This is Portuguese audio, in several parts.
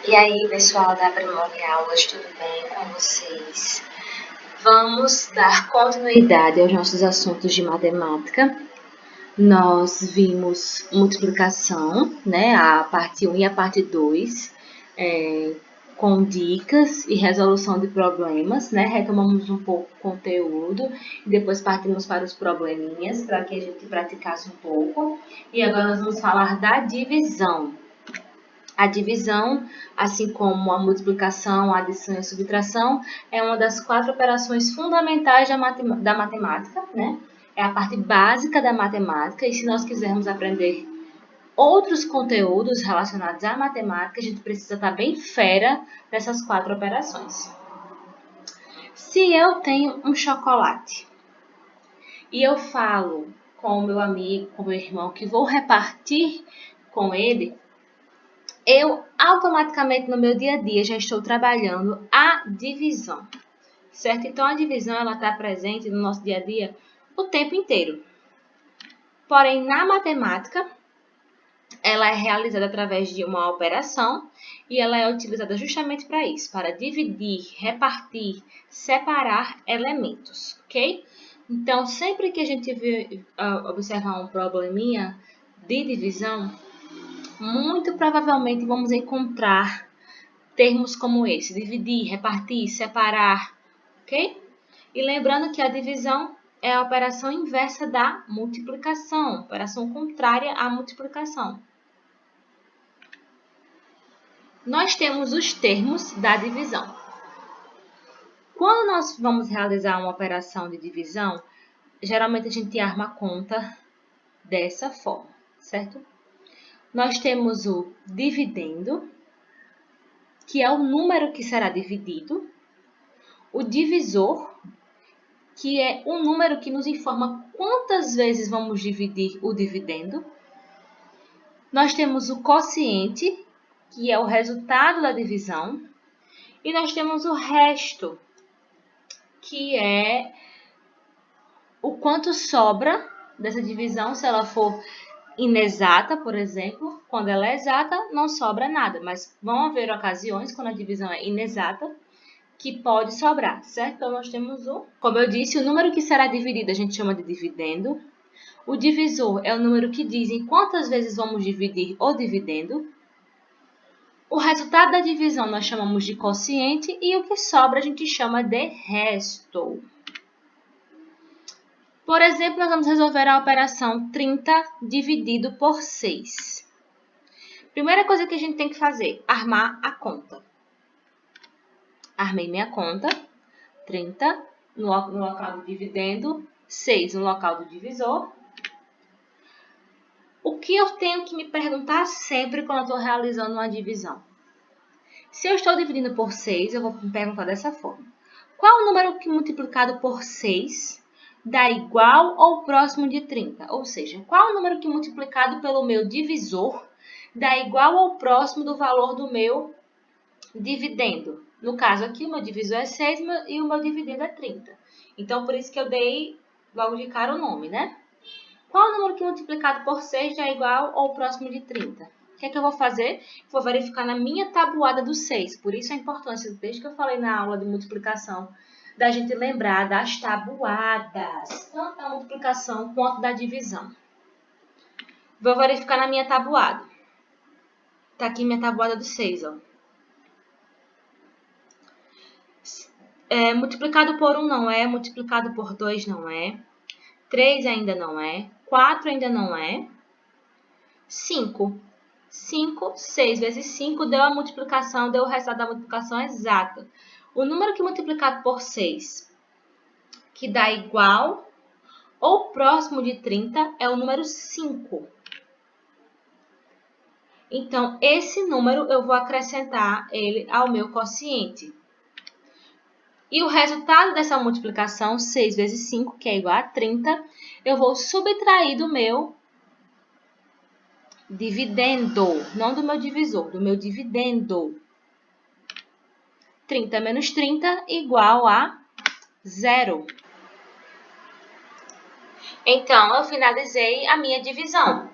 E aí, pessoal da Aprimore Aulas, tudo bem com vocês? Vamos dar continuidade aos nossos assuntos de matemática. Nós vimos multiplicação, né, a parte 1 e a parte 2, com dicas e resolução de problemas, né? Retomamos um pouco o conteúdo e depois partimos para os probleminhas, para que a gente praticasse um pouco. E agora nós vamos falar da divisão. A divisão, assim como a multiplicação, a adição e a subtração, é uma das 4 operações fundamentais da matemática, né? É a parte básica da matemática, e se nós quisermos aprender outros conteúdos relacionados à matemática, a gente precisa estar bem fera nessas 4 operações. Se eu tenho um chocolate e eu falo com o meu amigo, com o meu irmão, que vou repartir com ele, eu automaticamente no meu dia a dia já estou trabalhando a divisão, certo? Então a divisão ela está presente no nosso dia a dia o tempo inteiro. Porém, na matemática, ela é realizada através de uma operação e ela é utilizada justamente para isso, para dividir, repartir, separar elementos, ok? Então, sempre que a gente observar um probleminha de divisão, muito provavelmente vamos encontrar termos como esse: dividir, repartir, separar, ok? E lembrando que a divisão é a operação inversa da multiplicação, operação contrária à multiplicação. Nós temos os termos da divisão. Quando nós vamos realizar uma operação de divisão, geralmente a gente arma a conta dessa forma, certo? Nós temos o dividendo, que é o número que será dividido, o divisor, que é um número que nos informa quantas vezes vamos dividir o dividendo. Nós temos o quociente, que é o resultado da divisão. E nós temos o resto, que é o quanto sobra dessa divisão. Se ela for inexata, por exemplo, quando ela é exata, não sobra nada. Mas vão haver ocasiões, quando a divisão é inexata, que pode sobrar, certo? Então, nós temos como eu disse, o número que será dividido a gente chama de dividendo. O divisor é o número que diz em quantas vezes vamos dividir o dividendo. O resultado da divisão nós chamamos de quociente e o que sobra a gente chama de resto. Por exemplo, nós vamos resolver a operação 30 dividido por 6. Primeira coisa que a gente tem que fazer, armar a conta. Armei minha conta, 30 no local do dividendo, 6 no local do divisor. O que eu tenho que me perguntar sempre quando eu estou realizando uma divisão? Se eu estou dividindo por 6, eu vou me perguntar dessa forma: qual o número que multiplicado por 6 dá igual ou próximo de 30? Ou seja, qual o número que multiplicado pelo meu divisor dá igual ou próximo do valor do meu dividendo? No caso aqui, o meu divisor é 6 e o meu dividendo é 30. Então, por isso que eu dei logo de cara o nome, né? Qual o número que multiplicado por 6 dá igual ou próximo de 30? O que é que eu vou fazer? Vou verificar na minha tabuada do 6. Por isso a importância, desde que eu falei na aula de multiplicação, da gente lembrar das tabuadas, tanto da multiplicação quanto da divisão. Vou verificar na minha tabuada. Está aqui minha tabuada do 6, ó. Multiplicado por 1 não é, multiplicado por 2 não é, 3 ainda não é, 4 ainda não é, 5. 6 vezes 5 deu a multiplicação, deu o resultado da multiplicação exata. O número que multiplicado por 6, que dá igual ou próximo de 30, é o número 5. Então, esse número eu vou acrescentar ele ao meu quociente. E o resultado dessa multiplicação, 6 vezes 5, que é igual a 30, eu vou subtrair do meu dividendo, não do meu divisor, do meu dividendo. 30 menos 30 igual a 0. Então, eu finalizei a minha divisão.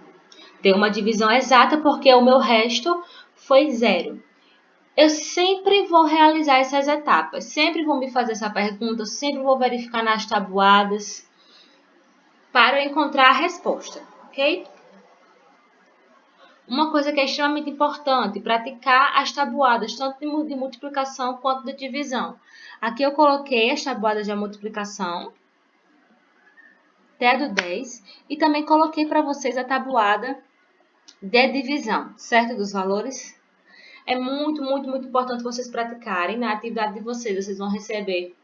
Deu uma divisão exata porque o meu resto foi 0. Eu sempre vou realizar essas etapas, sempre vou me fazer essa pergunta, sempre vou verificar nas tabuadas para eu encontrar a resposta, ok? Uma coisa que é extremamente importante, praticar as tabuadas, tanto de multiplicação quanto de divisão. Aqui eu coloquei as tabuadas de multiplicação, até a do 10, e também coloquei para vocês a tabuada de divisão, certo? Dos valores. É muito importante vocês praticarem na atividade de vocês. Vocês vão receber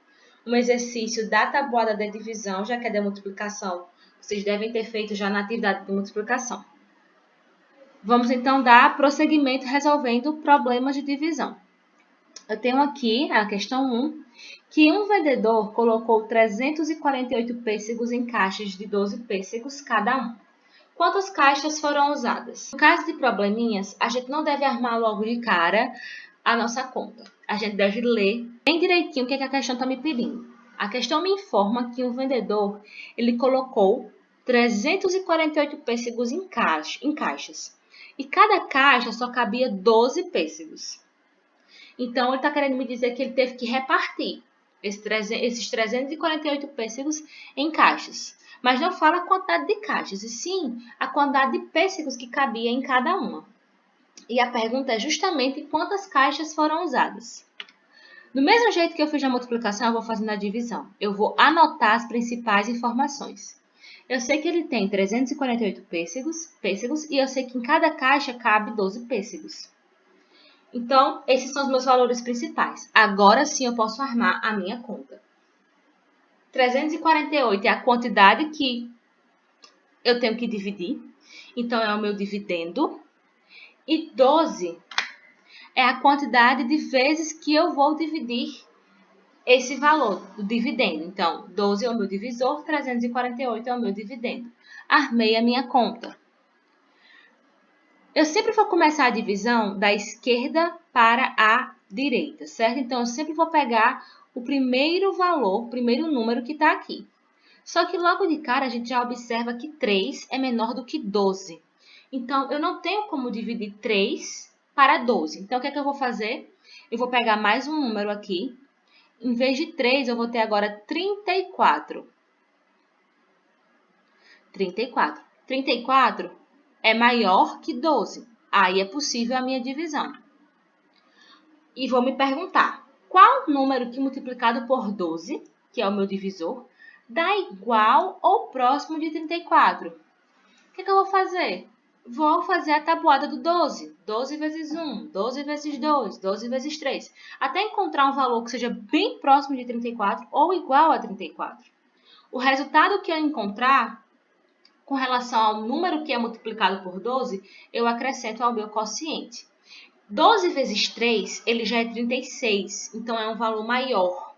um exercício da tabuada de divisão, já que é de multiplicação. Vocês devem ter feito já na atividade de multiplicação. Vamos então dar prosseguimento resolvendo problemas de divisão. Eu tenho aqui a questão 1, que um vendedor colocou 348 pêssegos em caixas de 12 pêssegos cada um. Quantas caixas foram usadas? No caso de probleminhas, a gente não deve armar logo de cara a nossa conta. A gente deve ler bem direitinho o que a questão está me pedindo. A questão me informa que o vendedor ele colocou 348 pêssegos em caixas. E cada caixa só cabia 12 pêssegos. Então, ele está querendo me dizer que ele teve que repartir esses 348 pêssegos em caixas. Mas não fala a quantidade de caixas, e sim a quantidade de pêssegos que cabia em cada uma. E a pergunta é justamente quantas caixas foram usadas. Do mesmo jeito que eu fiz na multiplicação, eu vou fazer na divisão. Eu vou anotar as principais informações. Eu sei que ele tem 348 pêssegos e eu sei que em cada caixa cabe 12 pêssegos. Então, esses são os meus valores principais. Agora sim eu posso armar a minha conta. 348 é a quantidade que eu tenho que dividir. Então, é o meu dividendo. E 12 é a quantidade de vezes que eu vou dividir esse valor do dividendo. Então, 12 é o meu divisor, 348 é o meu dividendo. Armei a minha conta. Eu sempre vou começar a divisão da esquerda para a direita, certo? Então, eu sempre vou pegar o primeiro valor, o primeiro número que está aqui. Só que logo de cara a gente já observa que 3 é menor do que 12. Então, eu não tenho como dividir 3 para 12. Então, o que é que eu vou fazer? Eu vou pegar mais um número aqui. Em vez de 3, eu vou ter agora 34. 34. 34 é maior que 12. Aí é possível a minha divisão. E vou me perguntar, qual número que multiplicado por 12, que é o meu divisor, dá igual ou próximo de 34? O que eu vou fazer? Vou fazer a tabuada do 12. 12 vezes 1, 12 vezes 2, 12 vezes 3. Até encontrar um valor que seja bem próximo de 34 ou igual a 34. O resultado que eu encontrar com relação ao número que é multiplicado por 12, eu acrescento ao meu quociente. 12 vezes 3, ele já é 36, então é um valor maior.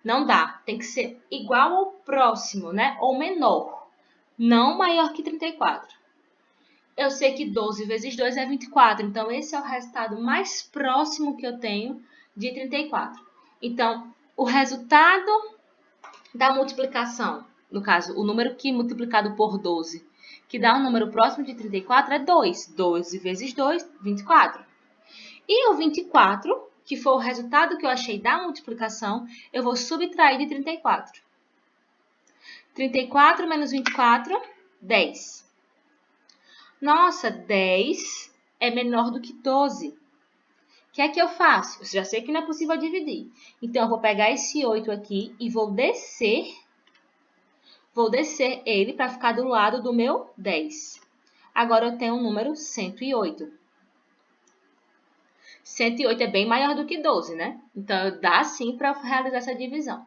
Não dá, tem que ser igual ou próximo, né? Ou menor, não maior que 34. Eu sei que 12 vezes 2 é 24, então esse é o resultado mais próximo que eu tenho de 34. Então, o resultado da multiplicação, no caso, o número que multiplicado por 12, que dá um número próximo de 34, é 2. 12 vezes 2, 24. E o 24, que foi o resultado que eu achei da multiplicação, eu vou subtrair de 34. 34 menos 24, 10. Nossa, 10 é menor do que 12. O que é que eu faço? Eu já sei que não é possível dividir. Então, eu vou pegar esse 8 aqui e vou descer ele para ficar do lado do meu 10. Agora, eu tenho o número 108. 108 é bem maior do que 12, né? Então, dá sim para realizar essa divisão.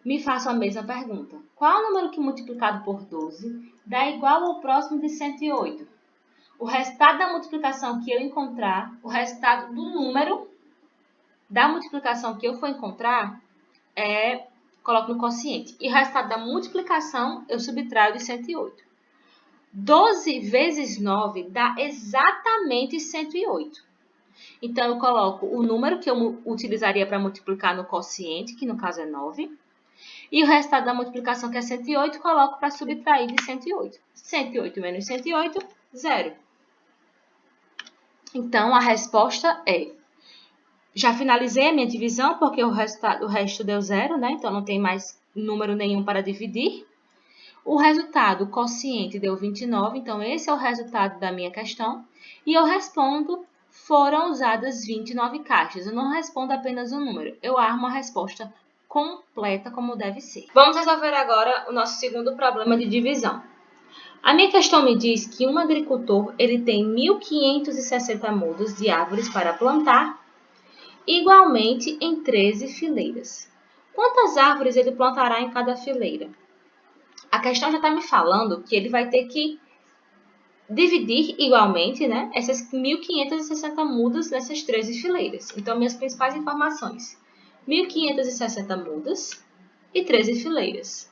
Me faço a mesma pergunta. Qual o número que multiplicado por 12 dá igual ou próximo de 108? O resultado da multiplicação que eu encontrar, o resultado do número da multiplicação que eu for encontrar, coloco no quociente. E o resultado da multiplicação, eu subtraio de 108. 12 vezes 9 dá exatamente 108. Então, eu coloco o número que eu utilizaria para multiplicar no quociente, que no caso é 9. E o resultado da multiplicação, que é 108, coloco para subtrair de 108. 108 menos 108, 0. Então, a resposta é Já finalizei a minha divisão, porque o resto deu 0, né? Então, não tem mais número nenhum para dividir. O resultado, o quociente, deu 29, então esse é o resultado da minha questão. E eu respondo, foram usadas 29 caixas. Eu não respondo apenas um número, eu armo a resposta completa como deve ser. Vamos resolver agora o nosso segundo problema de divisão. A minha questão me diz que um agricultor ele tem 1.560 mudas de árvores para plantar, igualmente em 13 fileiras. Quantas árvores ele plantará em cada fileira? A questão já está me falando que ele vai ter que dividir igualmente, né, essas 1.560 mudas nessas 13 fileiras. Então, minhas principais informações: 1.560 mudas e 13 fileiras.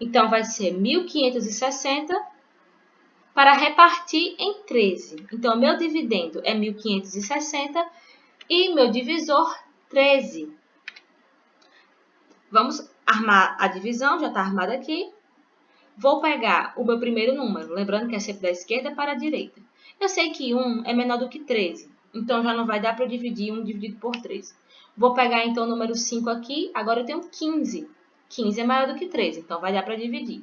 Então, vai ser 1.560 para repartir em 13. Então, meu dividendo é 1.560 e meu divisor, 13. Vamos armar a divisão, já está armada aqui. Vou pegar o meu primeiro número, lembrando que é sempre da esquerda para a direita. Eu sei que 1 é menor do que 13, então já não vai dar para eu dividir 1 dividido por 13. Vou pegar então o número 5 aqui, agora eu tenho 15. 15 é maior do que 13, então vai dar para dividir.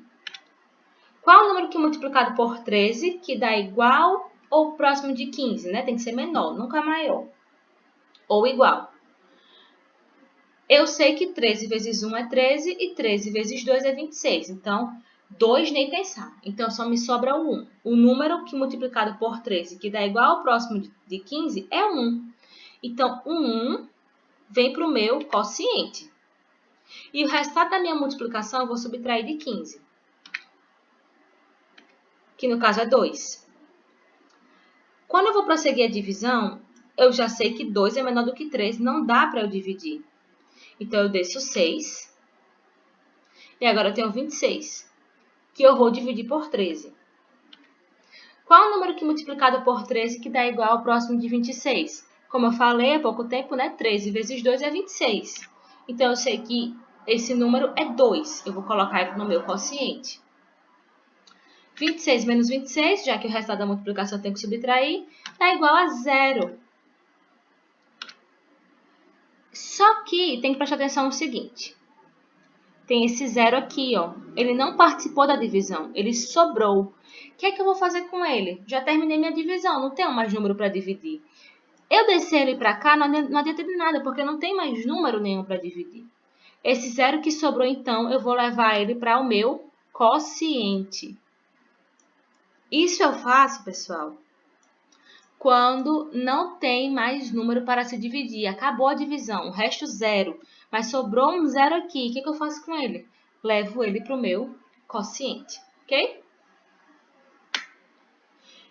Qual é o número que multiplicado por 13 que dá igual ou próximo de 15, né? Tem que ser menor, nunca maior. Ou igual. Eu sei que 13 vezes 1 é 13 e 13 vezes 2 é 26. Então, 2 nem pensar. Então, só me sobra o 1. O número que multiplicado por 13, que dá igual ou próximo de 15, é 1. Então, o 1 vem para o meu quociente. E o resultado da minha multiplicação eu vou subtrair de 15. Que no caso é 2. Quando eu vou prosseguir a divisão, eu já sei que 2 é menor do que 13. Não dá para eu dividir. Então, eu desço 6. E agora eu tenho 26. Que eu vou dividir por 13. Qual o número que multiplicado por 13 que dá igual ao próximo de 26? Como eu falei há pouco tempo, né? 13 vezes 2 é 26. Então, eu sei que esse número é 2. Eu vou colocar ele no meu quociente. 26 menos 26, já que o resultado da multiplicação tem que subtrair, dá igual a 0. Só que tem que prestar atenção no seguinte. Tem esse 0 aqui, ó. Ele não participou da divisão, ele sobrou. O que é que eu vou fazer com ele? Já terminei minha divisão, não tenho mais número para dividir. Eu descer ele para cá não adianta de nada, porque não tem mais número nenhum para dividir. Esse 0 que sobrou, então, eu vou levar ele para o meu quociente. Isso eu faço, pessoal, quando não tem mais número para se dividir. Acabou a divisão, o resto 0. Mas sobrou um 0 aqui. O que eu faço com ele? Levo ele para o meu quociente, ok?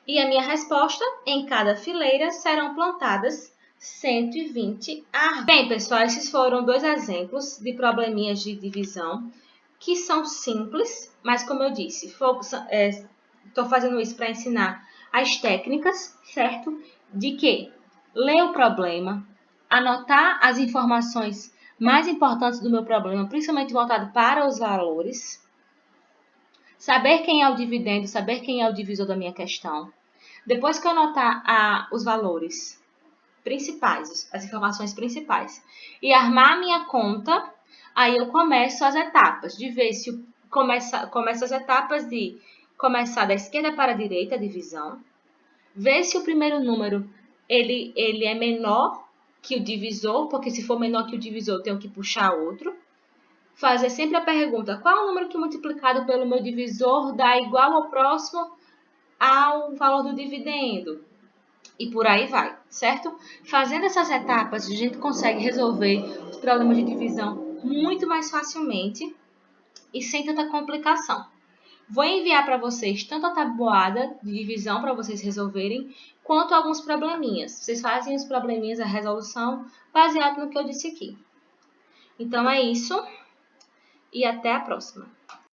E a minha resposta, em cada fileira serão plantadas 120 árvores. Bem, pessoal, esses foram 2 exemplos de probleminhas de divisão que são simples, mas como eu disse, estou fazendo isso para ensinar as técnicas, certo? De que ler o problema, anotar as informações mais importantes do meu problema, principalmente voltado para os valores, saber quem é o dividendo, saber quem é o divisor da minha questão. Depois que eu anotar os valores principais, as informações principais, e armar a minha conta, aí eu começo as etapas, de ver se começo as etapas de começar da esquerda para a direita, a divisão, ver se o primeiro número ele é menor que o divisor, porque se for menor que o divisor, eu tenho que puxar outro. Fazer sempre a pergunta, qual é o número que multiplicado pelo meu divisor dá igual ou próximo ao valor do dividendo? E por aí vai, certo? Fazendo essas etapas, a gente consegue resolver os problemas de divisão muito mais facilmente e sem tanta complicação. Vou enviar para vocês tanto a tabuada de divisão para vocês resolverem, quanto alguns probleminhas. Vocês fazem os probleminhas, a resolução, baseado no que eu disse aqui. Então é isso e até a próxima.